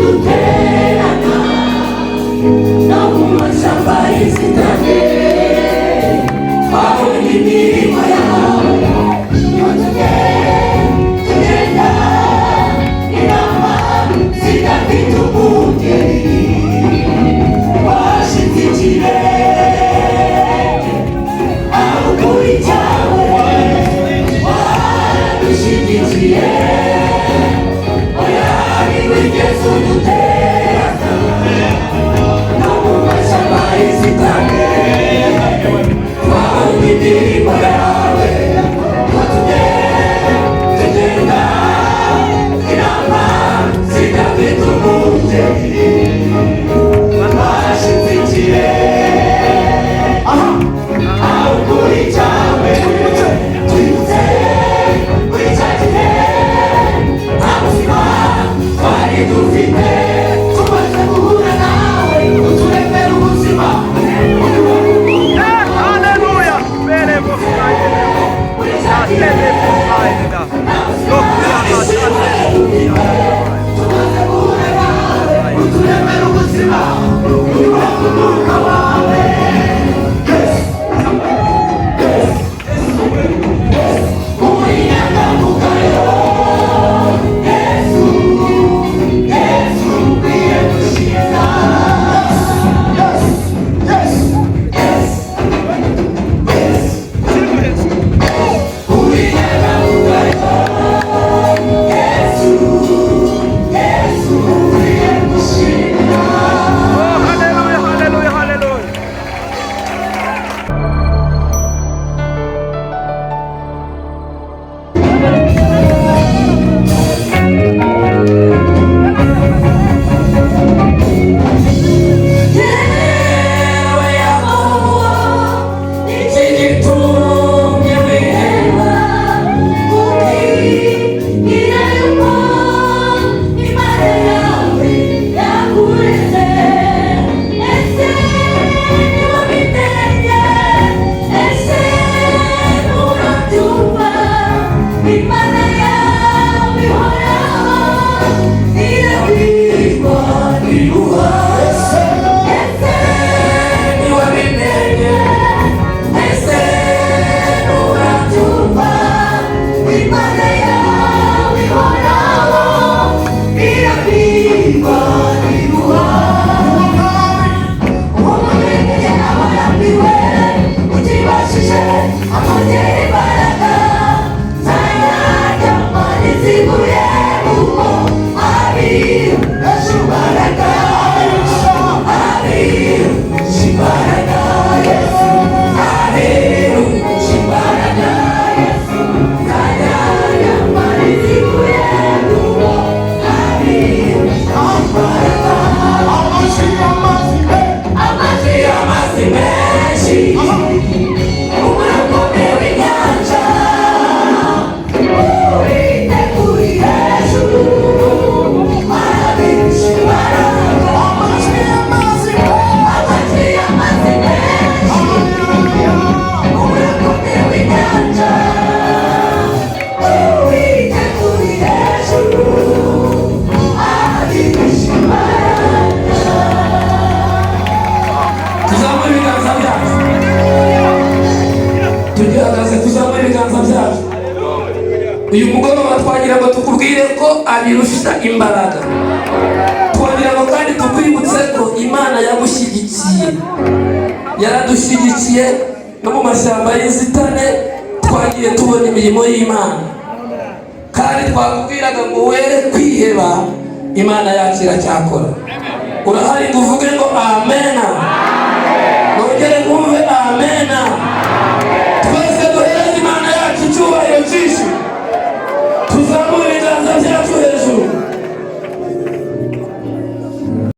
duterana no mu mashyamba y'inzitane, twabonye imirimo yawe iyo tugenda inama zidafite umugeri, washinze ikirenge aho kuri cyawe waradushyigikiye, oya ntiwigeze uduterana no mu mashyamba y'inzitane, twabonye imirimo yawe iyo tugenda inama zidafite umugeri, washinze ikirenge aho kuri cyawe twibutse kuri cya gihe nta buzima twari dufite, tumaze guhura nawe uturemera ubuzima Halleluja! Bene kuri cya gihe nta buzima tumaze guhura nawe uturemera ubuzima umwuka wawe. Halleluja, halleluja, halleluja! Yewe Yehova, iki gitumye wiheba, ubwira yuko Imana yawe yakureze, ese ntiwabimenye, ese nturabyumva, Imana yawe ihoraho irabwirwa ntiruha. Ese ntiwabimenye, ese nturabyumva, Imana yawe ihoraho irabwirwa ntiruha. Umurenge aba arambiwe ukibashije amongera imbaraga, zayajyama niziguye kuko abirusha imbaraga, abirusha imbaraga Yesu, abirusha imbaraga Yesu, zayajyama niziguye kuko abirusha imbaraga. Amazi y'amazi menshi, umurakombe w'inyanja, uwiteguriye hejuru, arabirusha imbaraga. Amazi y'amazi menshi, umurakombe w'inyanja, uwiteguriye hejuru, arabirusha imbaraga. Tuzamure ibiganza byacu, tugihagaze tuzamure ibiganza byacu. Uyu mugoroba twagira ngo tukubwire ko abirusha imbaraga, twagira ngo kandi tukwibutse ko Imana yagushyigikiye, yaradushyigikiye no mu mashyamba y'inzitane twagiye tubona imirimo y'Imana, kandi twakubwiraga ngo were kwiheba, Imana yacu iracyakora. Urahari ngo uvuge ngo amena, nongere mwumve amena. Twese duhereze Imana yacu icyubahiro cyinshi.